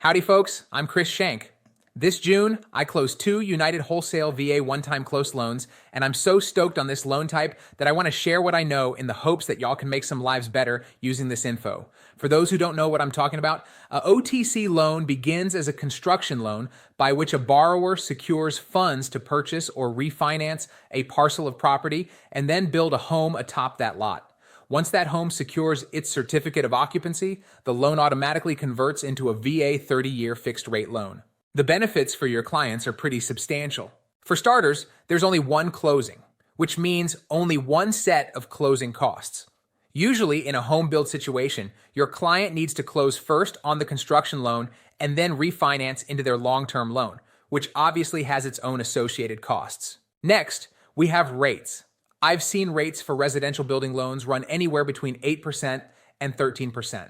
Howdy folks, I'm Chris Shank. This June, I closed 2 United Wholesale VA one-time close loans, and I'm so stoked on this loan type that I want to share what I know in the hopes that y'all can make some lives better using this info. For those who don't know what I'm talking about, a OTC loan begins as a construction loan by which a borrower secures funds to purchase or refinance a parcel of property and then build a home atop that lot. Once that home secures its certificate of occupancy, the loan automatically converts into a VA 30-year fixed-rate loan. The benefits for your clients are pretty substantial. For starters, there's only one closing, which means only one set of closing costs. Usually, in a home build situation, your client needs to close first on the construction loan and then refinance into their long-term loan, which obviously has its own associated costs. Next, we have rates. I've seen rates for residential building loans run anywhere between 8% and 13%.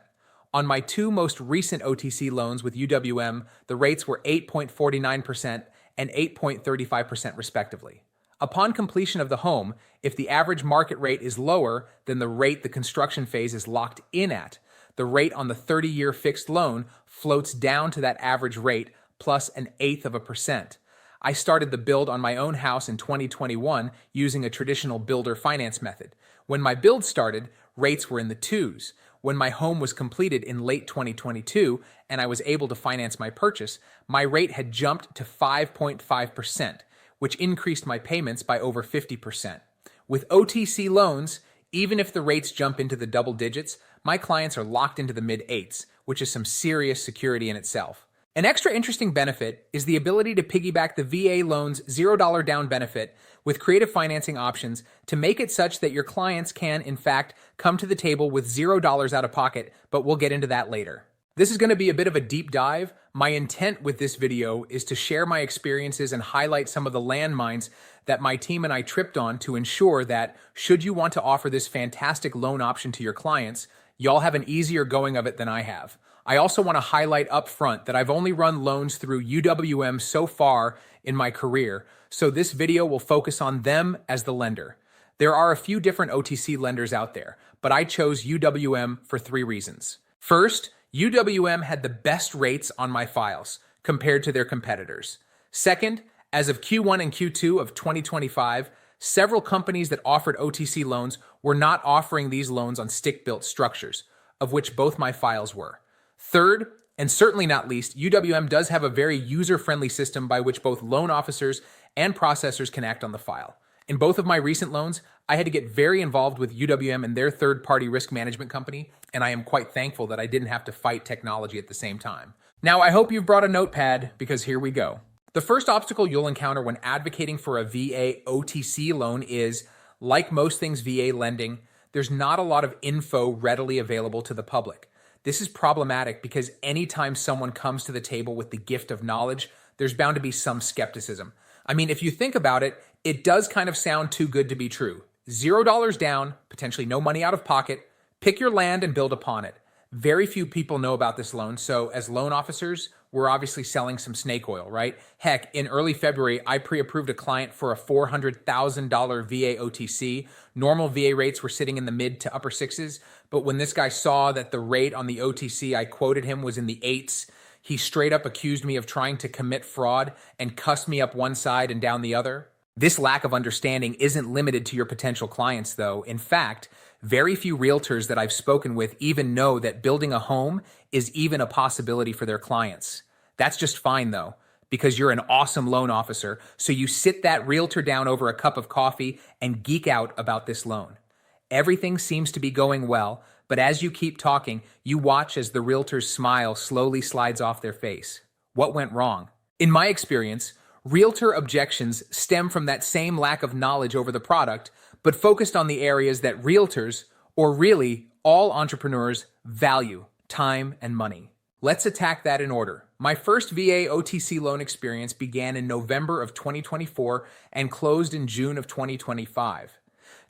On my 2 most recent OTC loans with UWM, the rates were 8.49% and 8.35% respectively. Upon completion of the home, if the average market rate is lower than the rate the construction phase is locked in at, the rate on the 30-year fixed loan floats down to that average rate plus 0.125%. I started the build on my own house in 2021 using a traditional builder finance method. When my build started, rates were in the 2s. When my home was completed in late 2022 and I was able to finance my purchase, my rate had jumped to 5.5%, which increased my payments by over 50%. With OTC loans, even if the rates jump into the double digits, my clients are locked into the mid-8s, which is some serious security in itself. An extra interesting benefit is the ability to piggyback the VA loan's $0 down benefit with creative financing options to make it such that your clients can, in fact, come to the table with $0 out of pocket, but we'll get into that later. This is going to be a bit of a deep dive. My intent with this video is to share my experiences and highlight some of the landmines that my team and I tripped on to ensure that, should you want to offer this fantastic loan option to your clients, y'all have an easier going of it than I have. I also want to highlight up front that I've only run loans through UWM so far in my career, so this video will focus on them as the lender. There are a few different OTC lenders out there, but I chose UWM for 3 reasons. First, UWM had the best rates on my files compared to their competitors. Second, as of Q1 and Q2 of 2025, several companies that offered OTC loans were not offering these loans on stick-built structures, of which both my files were. Third, and certainly not least, UWM does have a very user-friendly system by which both loan officers and processors can act on the file. In both of my recent loans, I had to get very involved with UWM and their third-party risk management company, and I am quite thankful that I didn't have to fight technology at the same time. Now, I hope you've brought a notepad, because here we go. The first obstacle you'll encounter when advocating for a VA OTC loan is, like most things VA lending, there's not a lot of info readily available to the public. This is problematic because anytime someone comes to the table with the gift of knowledge, there's bound to be some skepticism. I mean, if you think about it, it does kind of sound too good to be true. $0 down, potentially no money out of pocket, pick your land and build upon it. Very few people know about this loan, so as loan officers, we're obviously selling some snake oil, right? Heck, in early February, I pre-approved a client for a $400,000 VA OTC. Normal VA rates were sitting in the mid to upper 6s, but when this guy saw that the rate on the OTC I quoted him was in the 8s, he straight up accused me of trying to commit fraud and cussed me up one side and down the other. This lack of understanding isn't limited to your potential clients, though. In fact, very few realtors that I've spoken with even know that building a home is even a possibility for their clients. That's just fine, though, because you're an awesome loan officer, so you sit that realtor down over a cup of coffee and geek out about this loan. Everything seems to be going well, but as you keep talking, you watch as the realtor's smile slowly slides off their face. What went wrong? In my experience, realtor objections stem from that same lack of knowledge over the product, but focused on the areas that realtors, or really all entrepreneurs, value: time and money. Let's attack that in order. My first VA OTC loan experience began in November of 2024 and closed in June of 2025.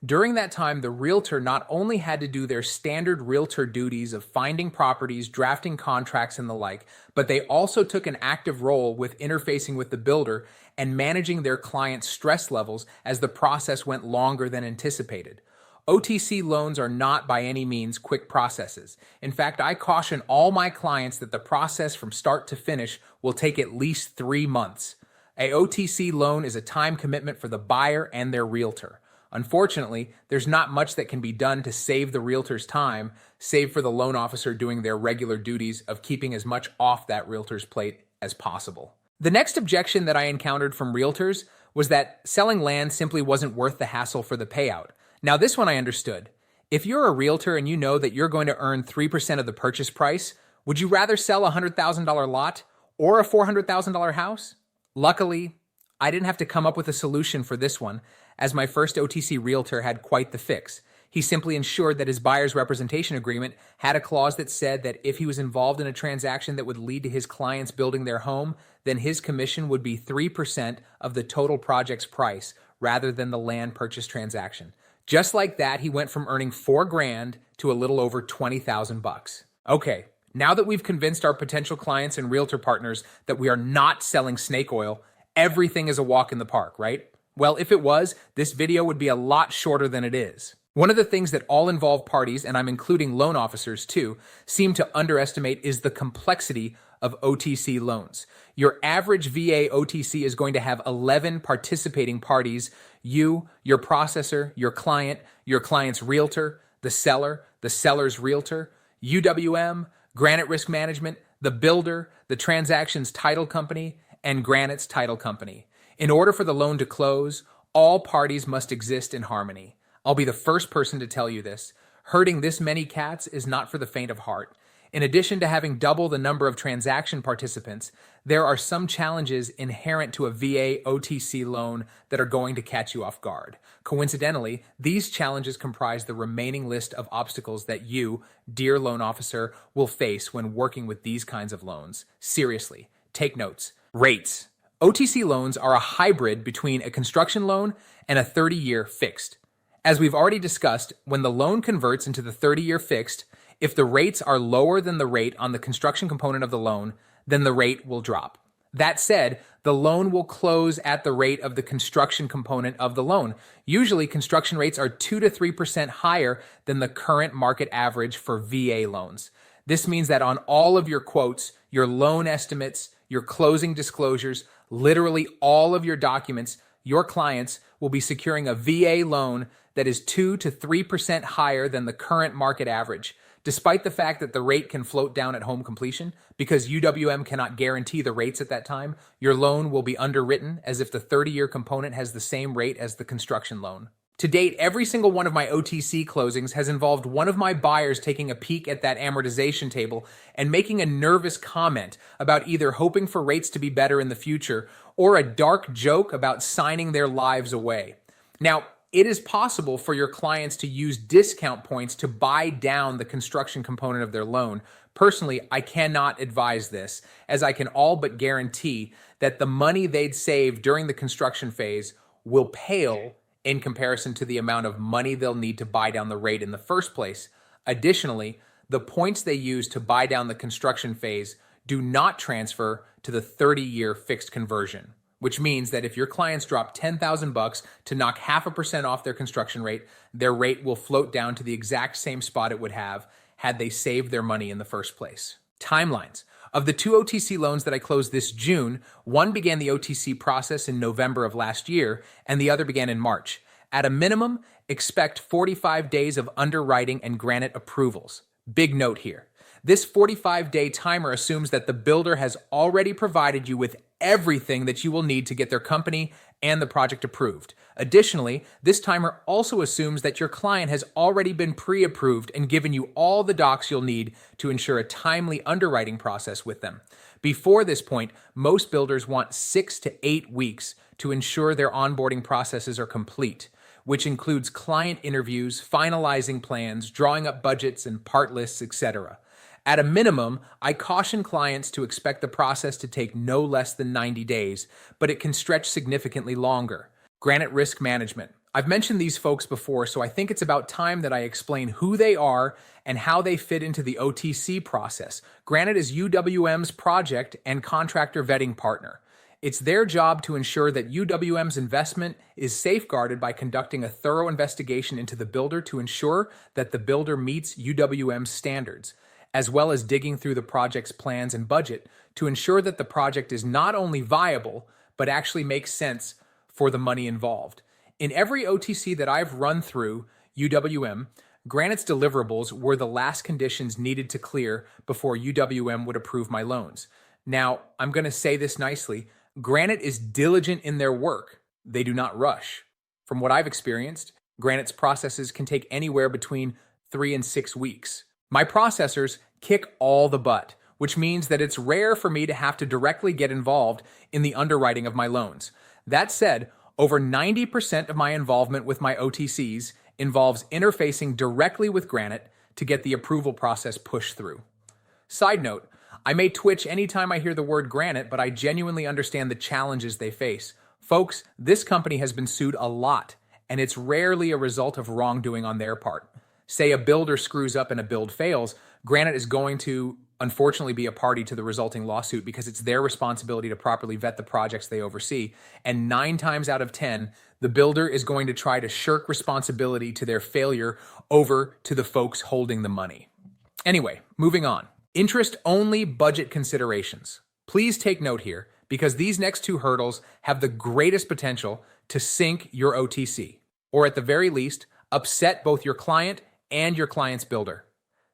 During that time, the realtor not only had to do their standard realtor duties of finding properties, drafting contracts, and the like, but they also took an active role with interfacing with the builder and managing their clients' stress levels as the process went longer than anticipated. OTC loans are not by any means quick processes. In fact, I caution all my clients that the process from start to finish will take at least 3 months. A OTC loan is a time commitment for the buyer and their realtor. Unfortunately, there's not much that can be done to save the realtor's time, save for the loan officer doing their regular duties of keeping as much off that realtor's plate as possible. The next objection that I encountered from realtors was that selling land simply wasn't worth the hassle for the payout. Now, this one I understood. If you're a realtor and you know that you're going to earn 3% of the purchase price, would you rather sell a $100,000 lot or a $400,000 house? Luckily, I didn't have to come up with a solution for this one, as my first OTC realtor had quite the fix. He simply ensured that his buyer's representation agreement had a clause that said that if he was involved in a transaction that would lead to his clients building their home, then his commission would be 3% of the total project's price rather than the land purchase transaction. Just like that, he went from earning $4,000 to a little over $20,000. Okay, now that we've convinced our potential clients and realtor partners that we are not selling snake oil, everything is a walk in the park, right? Well, if it was, this video would be a lot shorter than it is. One of the things that all involved parties, and I'm including loan officers too, seem to underestimate is the complexity of OTC loans. Your average VA OTC is going to have 11 participating parties: you, your processor, your client's realtor, the seller's realtor, UWM, Granite Risk Management, the builder, the transaction's title company, and Granite's title company. In order for the loan to close, all parties must exist in harmony. I'll be the first person to tell you this. Herding this many cats is not for the faint of heart. In addition to having double the number of transaction participants, there are some challenges inherent to a VA OTC loan that are going to catch you off guard. Coincidentally, these challenges comprise the remaining list of obstacles that you, dear loan officer, will face when working with these kinds of loans. Seriously, take notes. Rates. OTC loans are a hybrid between a construction loan and a 30-year fixed. As we've already discussed, when the loan converts into the 30-year fixed, if the rates are lower than the rate on the construction component of the loan, then the rate will drop. That said, the loan will close at the rate of the construction component of the loan. Usually, construction rates are 2 to 3% higher than the current market average for VA loans. This means that on all of your quotes, your loan estimates, your closing disclosures, literally all of your documents, your clients will be securing a VA loan that is 2 to 3% higher than the current market average, despite the fact that the rate can float down at home completion. Because UWM cannot guarantee the rates at that time, your loan will be underwritten as if the 30-year component has the same rate as the construction loan. To date, every single one of my OTC closings has involved one of my buyers taking a peek at that amortization table and making a nervous comment about either hoping for rates to be better in the future or a dark joke about signing their lives away. Now, it is possible for your clients to use discount points to buy down the construction component of their loan. Personally, I cannot advise this, as I can all but guarantee that the money they'd save during the construction phase will pale in comparison to the amount of money they'll need to buy down the rate in the first place. Additionally, the points they use to buy down the construction phase do not transfer to the 30-year fixed conversion, which means that if your clients drop $10,000 to knock 0.5% off their construction rate, their rate will float down to the exact same spot it would have had they saved their money in the first place. Timelines. Of the 2 OTC loans that I closed this June, one began the OTC process in November of last year, and the other began in March. At a minimum, expect 45 days of underwriting and Granite approvals. Big note here. This 45-day timer assumes that the builder has already provided you with everything that you will need to get their company and the project approved. Additionally, this timer also assumes that your client has already been pre-approved and given you all the docs you'll need to ensure a timely underwriting process with them. Before this point, most builders want 6 to 8 weeks to ensure their onboarding processes are complete, which includes client interviews, finalizing plans, drawing up budgets and part lists, etc. At a minimum, I caution clients to expect the process to take no less than 90 days, but it can stretch significantly longer. Granite Risk Management. I've mentioned these folks before, so I think it's about time that I explain who they are and how they fit into the OTC process. Granite is UWM's project and contractor vetting partner. It's their job to ensure that UWM's investment is safeguarded by conducting a thorough investigation into the builder to ensure that the builder meets UWM's standards, as well as digging through the project's plans and budget to ensure that the project is not only viable, but actually makes sense for the money involved. In every OTC that I've run through UWM, Granite's deliverables were the last conditions needed to clear before UWM would approve my loans. Now, I'm going to say this nicely. Granite is diligent in their work. They do not rush. From what I've experienced, Granite's processes can take anywhere between 3 and 6 weeks. My processors kick all the butt, which means that it's rare for me to have to directly get involved in the underwriting of my loans. That said, over 90% of my involvement with my OTCs involves interfacing directly with Granite to get the approval process pushed through. Side note, I may twitch anytime I hear the word Granite, but I genuinely understand the challenges they face. Folks, this company has been sued a lot, and it's rarely a result of wrongdoing on their part. Say a builder screws up and a build fails, Granite is going to unfortunately be a party to the resulting lawsuit because it's their responsibility to properly vet the projects they oversee. And 9 times out of 10, the builder is going to try to shirk responsibility to their failure over to the folks holding the money. Anyway, moving on. Interest-only budget considerations. Please take note here because these next 2 hurdles have the greatest potential to sink your OTC, or at the very least, upset both your client and your client's builder.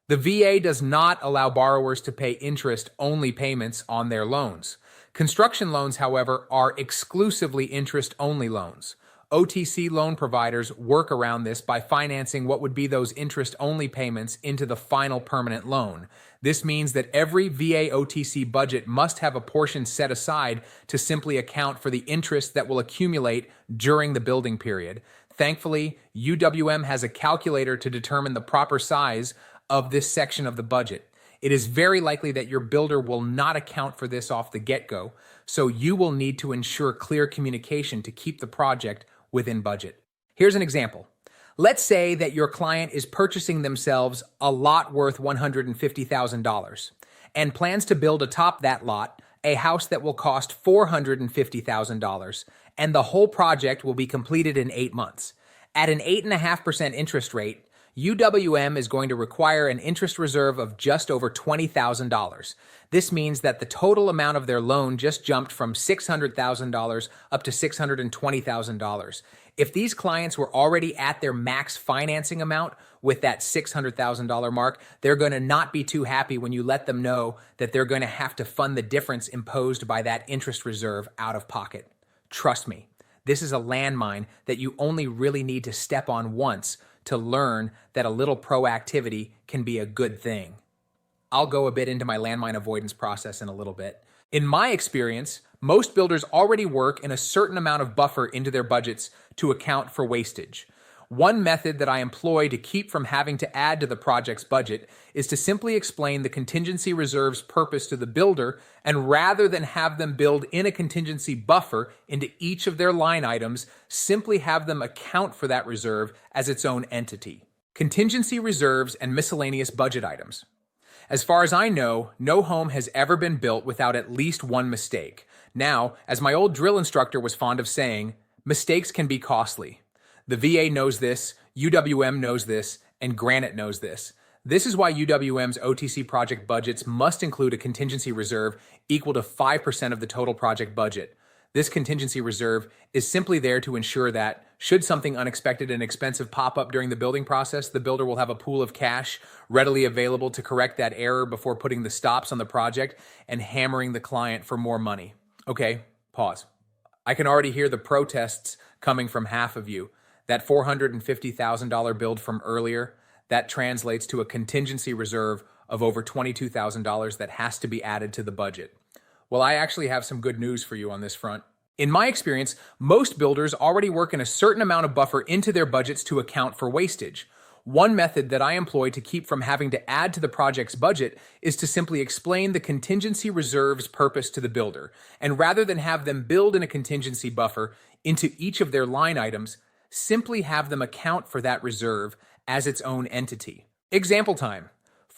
The VA does not allow borrowers to pay interest-only payments on their loans. Construction loans, however, are exclusively interest-only loans. OTC loan providers work around this by financing what would be those interest-only payments into the final permanent loan. This means that every VA OTC budget must have a portion set aside to simply account for the interest that will accumulate during the building period. Thankfully, UWM has a calculator to determine the proper size of this section of the budget. It is very likely that your builder will not account for this off the get-go, so you will need to ensure clear communication to keep the project within budget. Here's an example. Let's say that your client is purchasing themselves a lot worth $150,000 and plans to build atop that lot a house that will cost $450,000, and the whole project will be completed in 8 months. At an 8.5% interest rate, UWM is going to require an interest reserve of just over $20,000. This means that the total amount of their loan just jumped from $600,000 up to $620,000. If these clients were already at their max financing amount with that $600,000 mark, they're going to not be too happy when you let them know that they're going to have to fund the difference imposed by that interest reserve out of pocket. Trust me, this is a landmine that you only really need to step on once to learn that a little proactivity can be a good thing. I'll go a bit into my landmine avoidance process in a little bit. In my experience, most builders already work in a certain amount of buffer into their budgets to account for wastage. One method that I employ to keep from having to add to the project's budget is to simply explain the contingency reserve's purpose to the builder, and rather than have them build in a contingency buffer into each of their line items, simply have them account for that reserve as its own entity. Contingency reserves and miscellaneous budget items. As far as I know, no home has ever been built without at least one mistake. Now, as my old drill instructor was fond of saying, mistakes can be costly. The VA knows this, UWM knows this, and Granite knows this. This is why UWM's OTC project budgets must include a contingency reserve equal to 5% of the total project budget. This contingency reserve is simply there to ensure that, should something unexpected and expensive pop up during the building process, the builder will have a pool of cash readily available to correct that error before putting the stops on the project and hammering the client for more money. Okay, pause. I can already hear the protests coming from half of you. That $450,000 build from earlier, that translates to a contingency reserve of over $22,000 that has to be added to the budget. Well, I actually have some good news for you on this front. In my experience, most builders already work in a certain amount of buffer into their budgets to account for wastage. One method that I employ to keep from having to add to the project's budget is to simply explain the contingency reserve's purpose to the builder, and rather than have them build in a contingency buffer into each of their line items, simply have them account for that reserve as its own entity. Example time,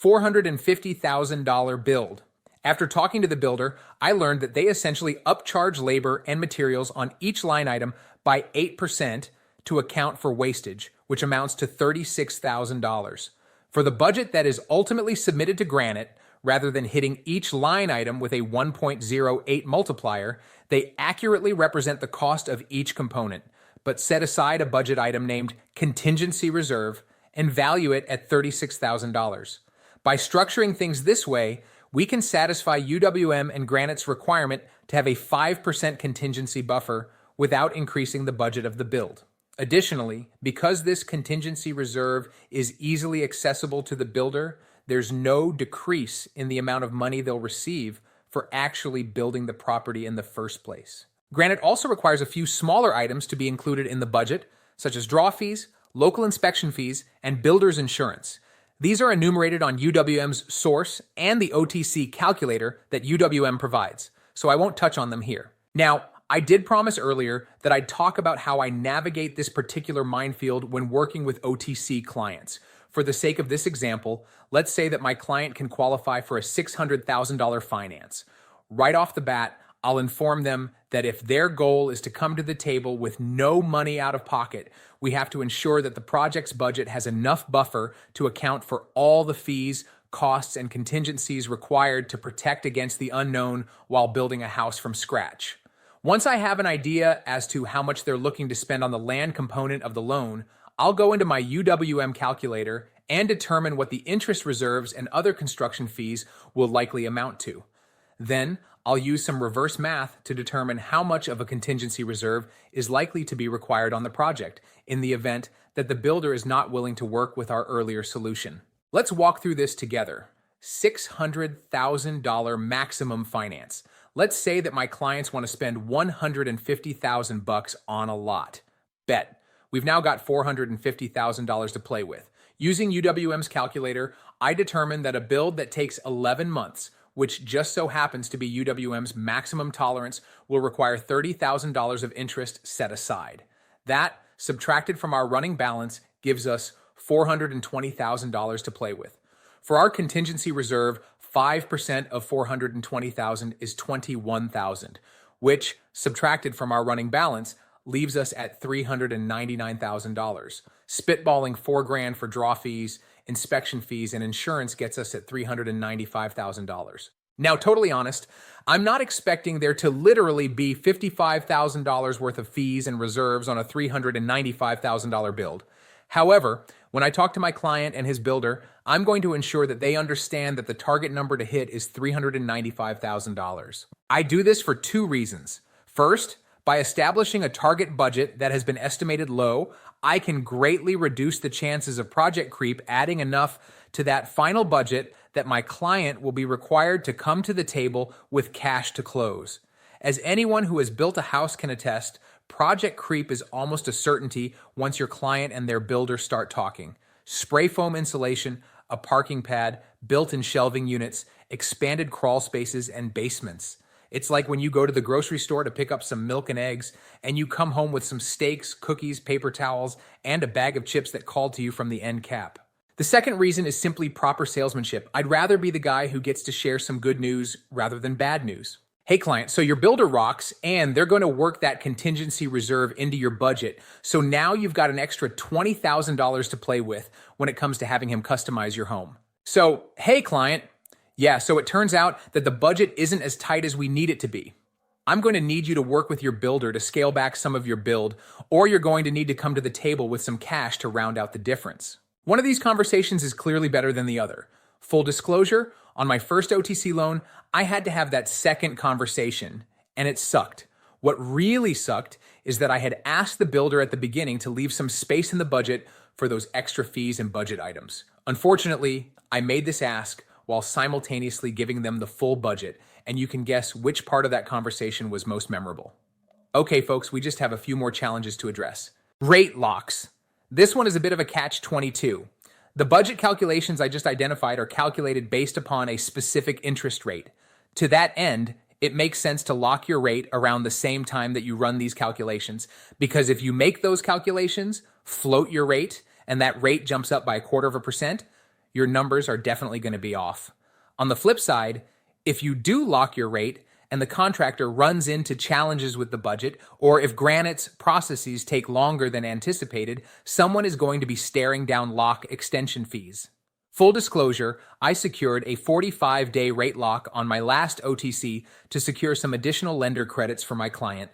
$450,000 build. After talking to the builder, I learned that they essentially upcharge labor and materials on each line item by 8% to account for wastage, which amounts to $36,000. For the budget that is ultimately submitted to Granite, rather than hitting each line item with a 1.08 multiplier, they accurately represent the cost of each component, but set aside a budget item named contingency reserve and value it at $36,000. By structuring things this way, we can satisfy UWM and Granite's requirement to have a 5% contingency buffer without increasing the budget of the build. Additionally, because this contingency reserve is easily accessible to the builder, there's no decrease in the amount of money they'll receive for actually building the property in the first place. Granite also requires a few smaller items to be included in the budget, such as draw fees, local inspection fees, and builder's insurance. These are enumerated on UWM's source and the OTC calculator that UWM provides, so I won't touch on them here. Now, I did promise earlier that I'd talk about how I navigate this particular minefield when working with OTC clients. For the sake of this example, let's say that my client can qualify for a $600,000 finance. Right off the bat, I'll inform them that if their goal is to come to the table with no money out of pocket, we have to ensure that the project's budget has enough buffer to account for all the fees, costs, and contingencies required to protect against the unknown while building a house from scratch. Once I have an idea as to how much they're looking to spend on the land component of the loan, I'll go into my UWM calculator and determine what the interest reserves and other construction fees will likely amount to. Then, I'll use some reverse math to determine how much of a contingency reserve is likely to be required on the project in the event that the builder is not willing to work with our earlier solution. Let's walk through this together. $600,000 maximum finance. Let's say that my clients want to spend $150,000 on a lot. Bet. We've now got $450,000 to play with. Using UWM's calculator, I determined that a build that takes 11 months, which just so happens to be UWM's maximum tolerance, will require $30,000 of interest set aside. That, subtracted from our running balance, gives us $420,000 to play with. For our contingency reserve, 5% of $420,000 is $21,000, which, subtracted from our running balance, leaves us at $399,000. Spitballing $4,000 for draw fees, inspection fees, and insurance gets us at $395,000. Now, totally honest, I'm not expecting there to literally be $55,000 worth of fees and reserves on a $395,000 build. However, when I talk to my client and his builder, I'm going to ensure that they understand that the target number to hit is $395,000. I do this for two reasons. First, by establishing a target budget that has been estimated low, I can greatly reduce the chances of project creep, adding enough to that final budget that my client will be required to come to the table with cash to close. As anyone who has built a house can attest, project creep is almost a certainty once your client and their builder start talking. Spray foam insulation, a parking pad, built-in shelving units, expanded crawl spaces, and basements. It's like when you go to the grocery store to pick up some milk and eggs, and you come home with some steaks, cookies, paper towels, and a bag of chips that called to you from the end cap. The second reason is simply proper salesmanship. I'd rather be the guy who gets to share some good news rather than bad news. Hey client, so your builder rocks, and they're going to work that contingency reserve into your budget. So now you've got an extra $20,000 to play with when it comes to having him customize your home. So, hey client, yeah, so it turns out that the budget isn't as tight as we need it to be. I'm going to need you to work with your builder to scale back some of your build, or you're going to need to come to the table with some cash to round out the difference. One of these conversations is clearly better than the other. Full disclosure, on my first OTC loan, I had to have that second conversation, and it sucked. What really sucked is that I had asked the builder at the beginning to leave some space in the budget for those extra fees and budget items. Unfortunately, I made this ask while simultaneously giving them the full budget, and you can guess which part of that conversation was most memorable. Okay, folks, we just have a few more challenges to address. Rate locks. This one is a bit of a catch-22. The budget calculations I just identified are calculated based upon a specific interest rate. To that end, it makes sense to lock your rate around the same time that you run these calculations, because if you make those calculations, float your rate, and that rate jumps up by 0.25%, your numbers are definitely going to be off. On the flip side, If you do lock your rate and the contractor runs into challenges with the budget, or if Granite's processes take longer than anticipated, someone is going to be staring down lock extension fees. Full disclosure, I secured a 45-day rate lock on my last OTC to secure some additional lender credits for my client.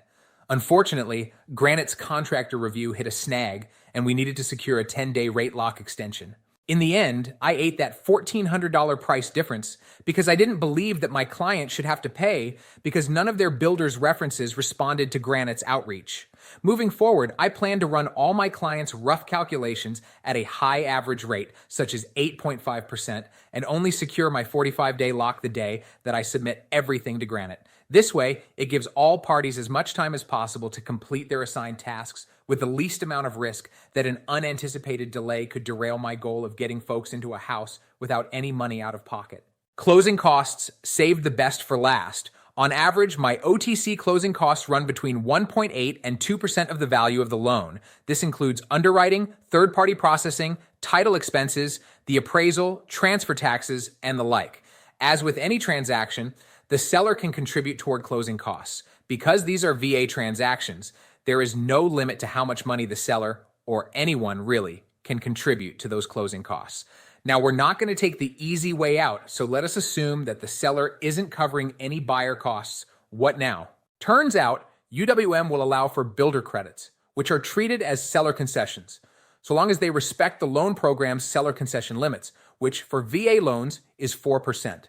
Unfortunately, Granite's contractor review hit a snag, and we needed to secure a 10-day rate lock extension. In the end, I ate that $1,400 price difference because I didn't believe that my client should have to pay because none of their builder's references responded to Granite's outreach. Moving forward, I plan to run all my clients' rough calculations at a high average rate, such as 8.5%, and only secure my 45-day lock the day that I submit everything to Granite. This way, it gives all parties as much time as possible to complete their assigned tasks with the least amount of risk that an unanticipated delay could derail my goal of getting folks into a house without any money out of pocket. Closing costs saved the best for last. On average, my OTC closing costs run between 1.8 and 2% of the value of the loan. This includes underwriting, third-party processing, title expenses, the appraisal, transfer taxes, and the like. As with any transaction, the seller can contribute toward closing costs. Because these are VA transactions, there is no limit to how much money the seller, or anyone really, can contribute to those closing costs. Now, we're not going to take the easy way out, so let us assume that the seller isn't covering any buyer costs. What now? Turns out, UWM will allow for builder credits, which are treated as seller concessions, so long as they respect the loan program's seller concession limits, which for VA loans is 4%.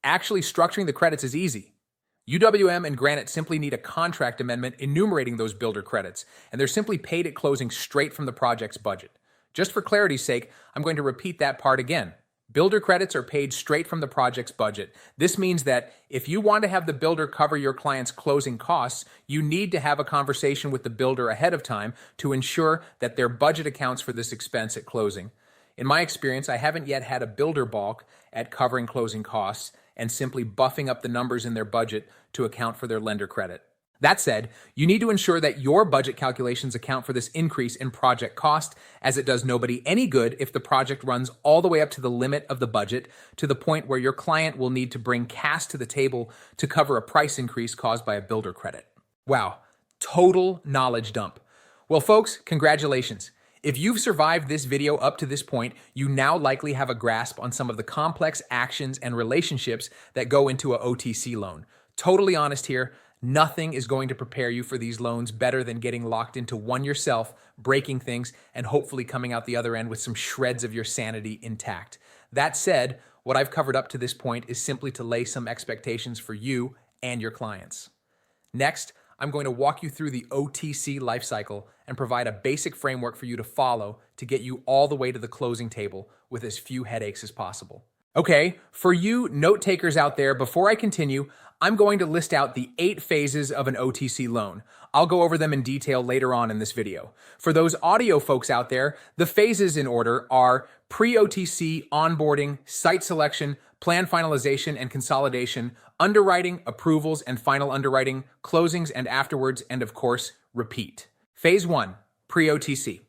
Actually structuring the credits is easy. UWM and Granite simply need a contract amendment enumerating those builder credits, and they're simply paid at closing straight from the project's budget. Just for clarity's sake, I'm going to repeat that part again. Builder credits are paid straight from the project's budget. This means that if you want to have the builder cover your client's closing costs, you need to have a conversation with the builder ahead of time to ensure that their budget accounts for this expense at closing. In my experience, I haven't yet had a builder balk at covering closing costs and simply buffing up the numbers in their budget to account for their lender credit. That said, you need to ensure that your budget calculations account for this increase in project cost, as it does nobody any good if the project runs all the way up to the limit of the budget, to the point where your client will need to bring cash to the table to cover a price increase caused by a builder credit. Wow, total knowledge dump. Well, folks, congratulations. If you've survived this video up to this point, you now likely have a grasp on some of the complex actions and relationships that go into a OTC loan. Totally honest here, nothing is going to prepare you for these loans better than getting locked into one yourself, breaking things, and hopefully coming out the other end with some shreds of your sanity intact. That said, what I've covered up to this point is simply to lay some expectations for you and your clients. Next, I'm going to walk you through the OTC lifecycle and provide a basic framework for you to follow to get you all the way to the closing table with as few headaches as possible. Okay, for you note takers out there, before I continue, I'm going to list out the 8 phases of an OTC loan. I'll go over them in detail later on in this video. For those audio folks out there, the phases in order are pre-OTC, onboarding, site selection, plan finalization and consolidation, underwriting, approvals and final underwriting, closings and afterwards, and of course, repeat. Phase 1, pre-OTC.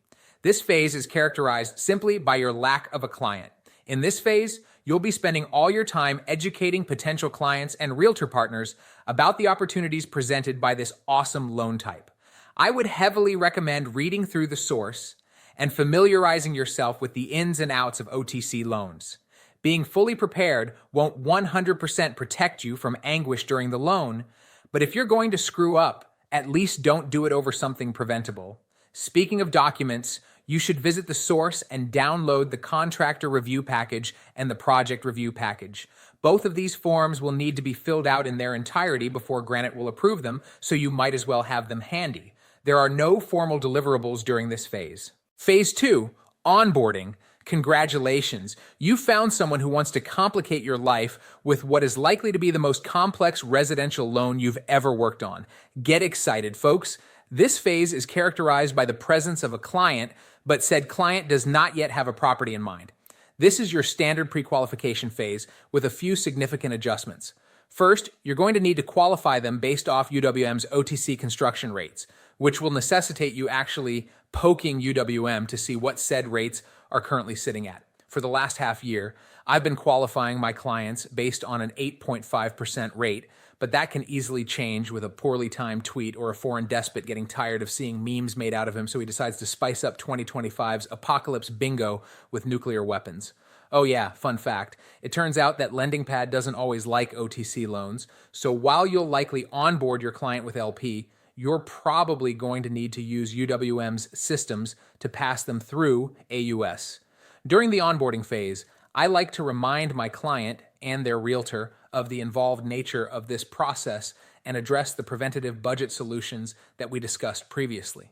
This phase is characterized simply by your lack of a client. In this phase, you'll be spending all your time educating potential clients and realtor partners about the opportunities presented by this awesome loan type. I would heavily recommend reading through the source and familiarizing yourself with the ins and outs of OTC loans. Being fully prepared won't 100% protect you from anguish during the loan, but if you're going to screw up, at least don't do it over something preventable. Speaking of documents, you should visit the source and download the contractor review package and the project review package. Both of these forms will need to be filled out in their entirety before Granite will approve them, so you might as well have them handy. There are no formal deliverables during this phase. Phase 2, onboarding. Congratulations. You found someone who wants to complicate your life with what is likely to be the most complex residential loan you've ever worked on. Get excited, folks. This phase is characterized by the presence of a client, but said client does not yet have a property in mind. This is your standard pre-qualification phase with a few significant adjustments. First, you're going to need to qualify them based off UWM's OTC construction rates, which will necessitate you actually poking UWM to see what said rates are currently sitting at. For the last half year, I've been qualifying my clients based on an 8.5% rate, but that can easily change with a poorly timed tweet or a foreign despot getting tired of seeing memes made out of him, so he decides to spice up 2025's apocalypse bingo with nuclear weapons. Oh yeah, fun fact. It turns out that LendingPad doesn't always like OTC loans, so while you'll likely onboard your client with LP, you're probably going to need to use UWM's systems to pass them through AUS. During the onboarding phase, I like to remind my client and their realtor of the involved nature of this process and address the preventative budget solutions that we discussed previously.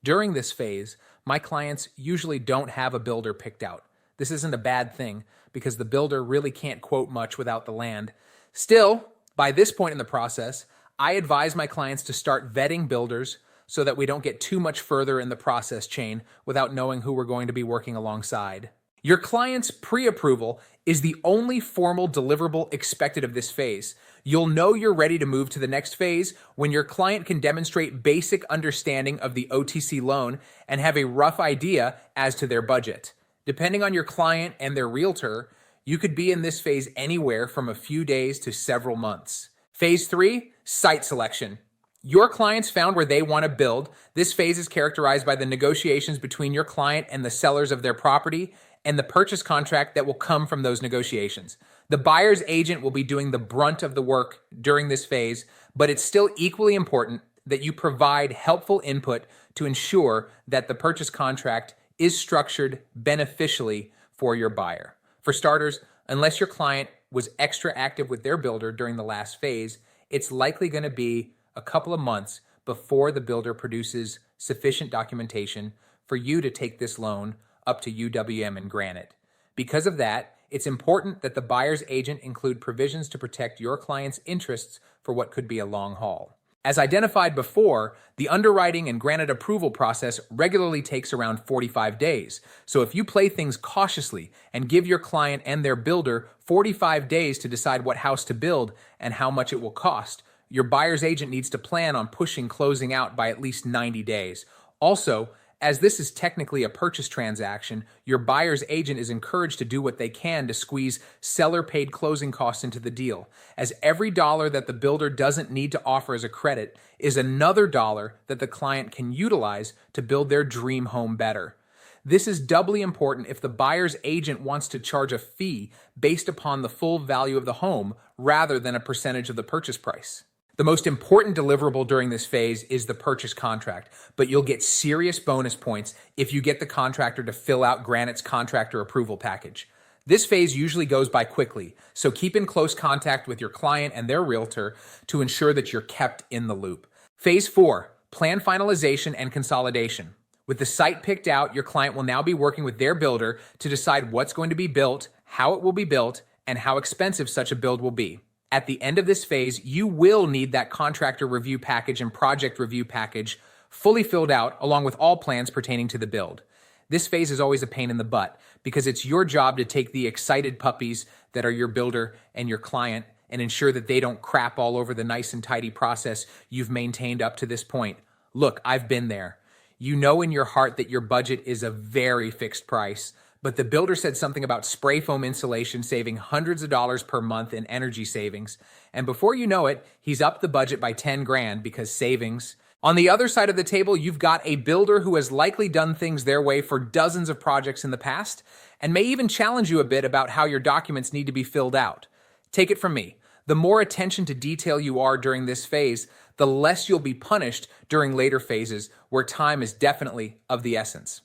During this phase, my clients usually don't have a builder picked out. This isn't a bad thing because the builder really can't quote much without the land. Still, by this point in the process, I advise my clients to start vetting builders so that we don't get too much further in the process chain without knowing who we're going to be working alongside. Your client's pre-approval is the only formal deliverable expected of this phase. You'll know you're ready to move to the next phase when your client can demonstrate basic understanding of the OTC loan and have a rough idea as to their budget. Depending on your client and their realtor, you could be in this phase anywhere from a few days to several months. Phase 3, site selection. Your clients found where they want to build. This phase is characterized by the negotiations between your client and the sellers of their property and the purchase contract that will come from those negotiations. The buyer's agent will be doing the brunt of the work during this phase, but it's still equally important that you provide helpful input to ensure that the purchase contract is structured beneficially for your buyer. For starters, unless your client was extra active with their builder during the last phase, it's likely going to be a couple of months before the builder produces sufficient documentation for you to take this loan up to UWM and grant it. Because of that, it's important that the buyer's agent include provisions to protect your client's interests for what could be a long haul. As identified before, the underwriting and granted approval process regularly takes around 45 days. So if you play things cautiously and give your client and their builder 45 days to decide what house to build and how much it will cost, your buyer's agent needs to plan on pushing closing out by at least 90 days. Also, as this is technically a purchase transaction, your buyer's agent is encouraged to do what they can to squeeze seller-paid closing costs into the deal, as every dollar that the builder doesn't need to offer as a credit is another dollar that the client can utilize to build their dream home better. This is doubly important if the buyer's agent wants to charge a fee based upon the full value of the home rather than a percentage of the purchase price. The most important deliverable during this phase is the purchase contract, but you'll get serious bonus points if you get the contractor to fill out Granite's contractor approval package. This phase usually goes by quickly, so keep in close contact with your client and their realtor to ensure that you're kept in the loop. Phase 4, plan finalization and consolidation. With the site picked out, your client will now be working with their builder to decide what's going to be built, how it will be built, and how expensive such a build will be. At the end of this phase, you will need that contractor review package and project review package fully filled out along with all plans pertaining to the build. This phase is always a pain in the butt because it's your job to take the excited puppies that are your builder and your client and ensure that they don't crap all over the nice and tidy process you've maintained up to this point. Look, I've been there. You know in your heart that your budget is a very fixed price, but the builder said something about spray foam insulation saving hundreds of dollars per month in energy savings. And before you know it, he's upped the budget by 10 grand because savings. On the other side of the table, you've got a builder who has likely done things their way for dozens of projects in the past and may even challenge you a bit about how your documents need to be filled out. Take it from me. The more attention to detail you are during this phase, the less you'll be punished during later phases where time is definitely of the essence.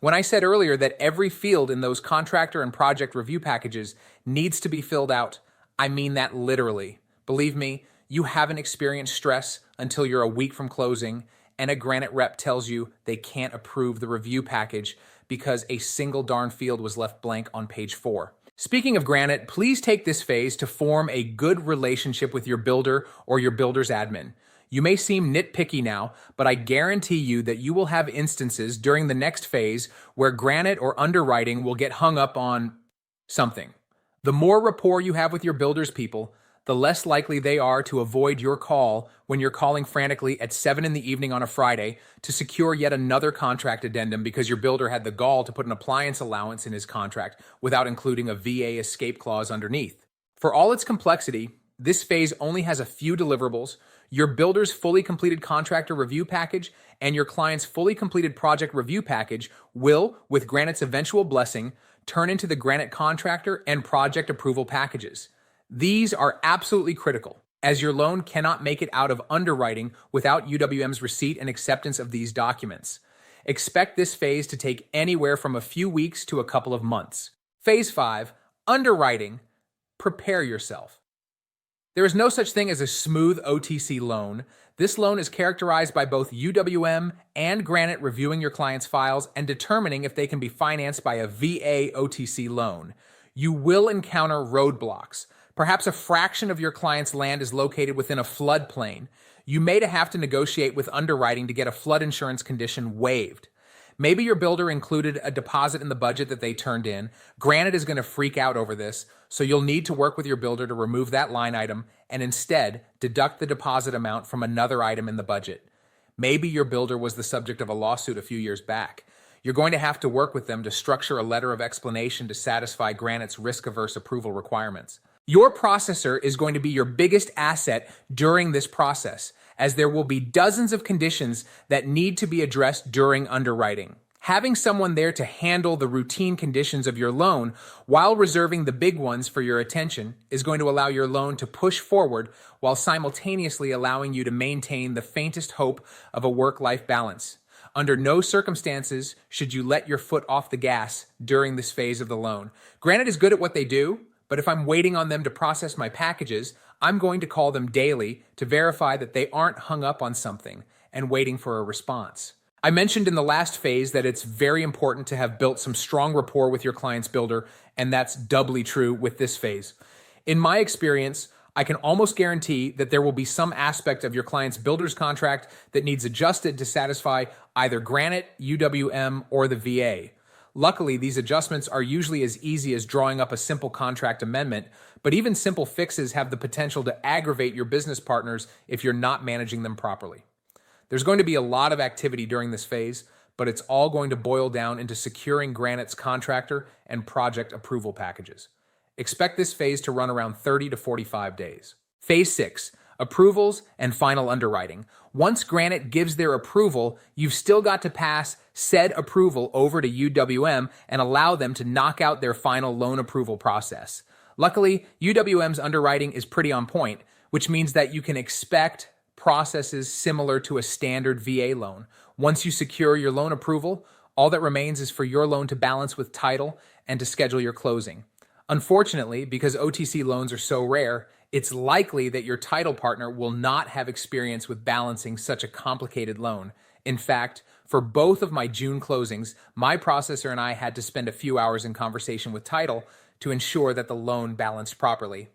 When I said earlier that every field in those contractor and project review packages needs to be filled out, I mean that literally. Believe me, you haven't experienced stress until you're a week from closing and a Granite rep tells you they can't approve the review package because a single darn field was left blank on page 4. Speaking of Granite, please take this phase to form a good relationship with your builder or your builder's admin. You may seem nitpicky now, but I guarantee you that you will have instances during the next phase where Granite or underwriting will get hung up on something. The more rapport you have with your builder's people, the less likely they are to avoid your call when you're calling frantically at 7 in the evening on a Friday to secure yet another contract addendum because your builder had the gall to put an appliance allowance in his contract without including a VA escape clause underneath. For all its complexity, this phase only has a few deliverables: your builder's fully completed contractor review package and your client's fully completed project review package will, with Granite's eventual blessing, turn into the Granite contractor and project approval packages. These are absolutely critical, as your loan cannot make it out of underwriting without UWM's receipt and acceptance of these documents. Expect this phase to take anywhere from a few weeks to a couple of months. Phase 5, underwriting. Prepare yourself. There is no such thing as a smooth OTC loan. This loan is characterized by both UWM and Granite reviewing your client's files and determining if they can be financed by a VA OTC loan. You will encounter roadblocks. Perhaps a fraction of your client's land is located within a floodplain. You may have to negotiate with underwriting to get a flood insurance condition waived. Maybe your builder included a deposit in the budget that they turned in. Granite is going to freak out over this, so you'll need to work with your builder to remove that line item and instead deduct the deposit amount from another item in the budget. Maybe your builder was the subject of a lawsuit a few years back. You're going to have to work with them to structure a letter of explanation to satisfy Granite's risk-averse approval requirements. Your processor is going to be your biggest asset during this process, as there will be dozens of conditions that need to be addressed during underwriting. Having someone there to handle the routine conditions of your loan while reserving the big ones for your attention is going to allow your loan to push forward while simultaneously allowing you to maintain the faintest hope of a work-life balance. Under no circumstances should you let your foot off the gas during this phase of the loan. Granite is good at what they do, but if I'm waiting on them to process my packages, I'm going to call them daily to verify that they aren't hung up on something and waiting for a response. I mentioned in the last phase that it's very important to have built some strong rapport with your client's builder, and that's doubly true with this phase. In my experience, I can almost guarantee that there will be some aspect of your client's builder's contract that needs adjusted to satisfy either Granite, UWM, or the VA. Luckily, these adjustments are usually as easy as drawing up a simple contract amendment, but even simple fixes have the potential to aggravate your business partners if you're not managing them properly. There's going to be a lot of activity during this phase, but it's all going to boil down into securing Granite's contractor and project approval packages. Expect this phase to run around 30 to 45 days. Phase 6, approvals and final underwriting. Once Granite gives their approval, you've still got to pass said approval over to UWM and allow them to knock out their final loan approval process. Luckily, UWM's underwriting is pretty on point, which means that you can expect processes similar to a standard VA loan. Once you secure your loan approval, all that remains is for your loan to balance with title and to schedule your closing. Unfortunately, because OTC loans are so rare, it's likely that your title partner will not have experience with balancing such a complicated loan. In fact, for both of my June closings, my processor and I had to spend a few hours in conversation with title to ensure that the loan balanced properly.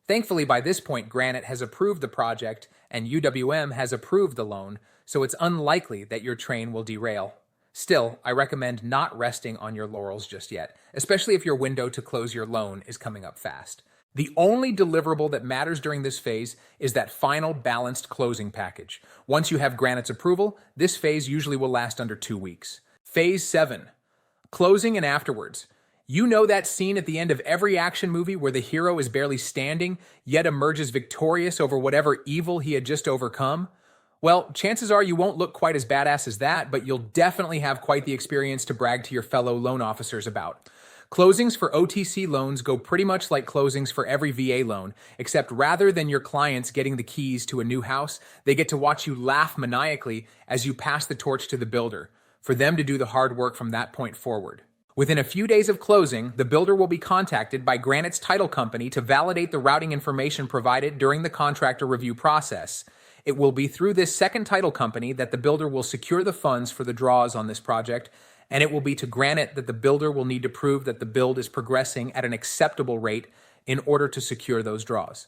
Thankfully, by this point, Granite has approved the project and UWM has approved the loan, so it's unlikely that your train will derail. Still, I recommend not resting on your laurels just yet, especially if your window to close your loan is coming up fast. The only deliverable that matters during this phase is that final balanced closing package. Once you have Granite's approval, this phase usually will last under 2 weeks. Phase 7, closing and afterwards. You know that scene at the end of every action movie where the hero is barely standing, yet emerges victorious over whatever evil he had just overcome? Well, chances are you won't look quite as badass as that, but you'll definitely have quite the experience to brag to your fellow loan officers about. Closings for OTC loans go pretty much like closings for every VA loan, except rather than your clients getting the keys to a new house, they get to watch you laugh maniacally as you pass the torch to the builder, for them to do the hard work from that point forward. Within a few days of closing, the builder will be contacted by Granite's title company to validate the routing information provided during the contractor review process. It will be through this second title company that the builder will secure the funds for the draws on this project, and it will be to Granite that the builder will need to prove that the build is progressing at an acceptable rate in order to secure those draws.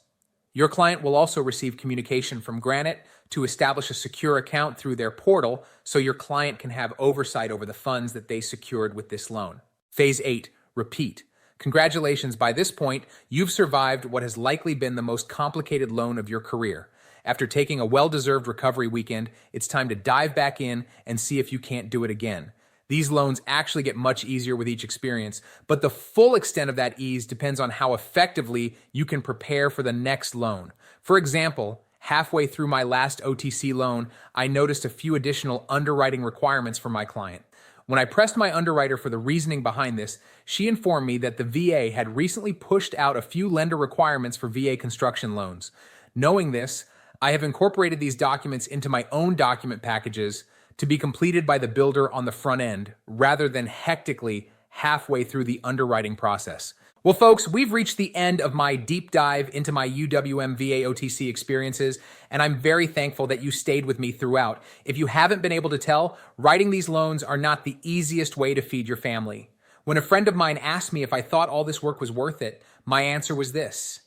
Your client will also receive communication from Granite to establish a secure account through their portal so your client can have oversight over the funds that they secured with this loan. Phase 8, repeat. Congratulations, by this point, you've survived what has likely been the most complicated loan of your career. After taking a well-deserved recovery weekend, it's time to dive back in and see if you can't do it again. These loans actually get much easier with each experience, but the full extent of that ease depends on how effectively you can prepare for the next loan. For example, halfway through my last OTC loan, I noticed a few additional underwriting requirements for my client. When I pressed my underwriter for the reasoning behind this, she informed me that the VA had recently pushed out a few lender requirements for VA construction loans. Knowing this, I have incorporated these documents into my own document packages to be completed by the builder on the front end, rather than hectically halfway through the underwriting process. Well, folks, we've reached the end of my deep dive into my UWM VA OTC experiences, and I'm very thankful that you stayed with me throughout. If you haven't been able to tell, writing these loans are not the easiest way to feed your family. When a friend of mine asked me if I thought all this work was worth it, my answer was this: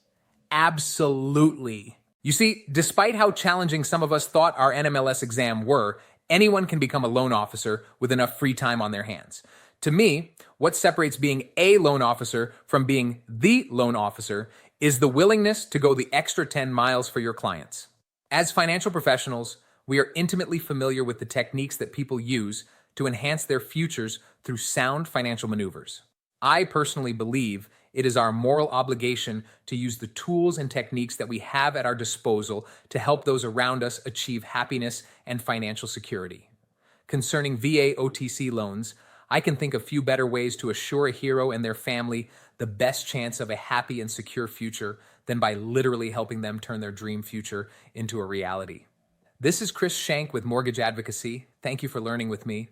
absolutely. You see, despite how challenging some of us thought our NMLS exam were, anyone can become a loan officer with enough free time on their hands. To me, what separates being a loan officer from being the loan officer is the willingness to go the extra 10 miles for your clients. As financial professionals, we are intimately familiar with the techniques that people use to enhance their futures through sound financial maneuvers. I personally believe it is our moral obligation to use the tools and techniques that we have at our disposal to help those around us achieve happiness and financial security. Concerning VA OTC loans, I can think of few better ways to assure a hero and their family the best chance of a happy and secure future than by literally helping them turn their dream future into a reality. This is Shank with Mortgage Advocacy. Thank you for learning with me.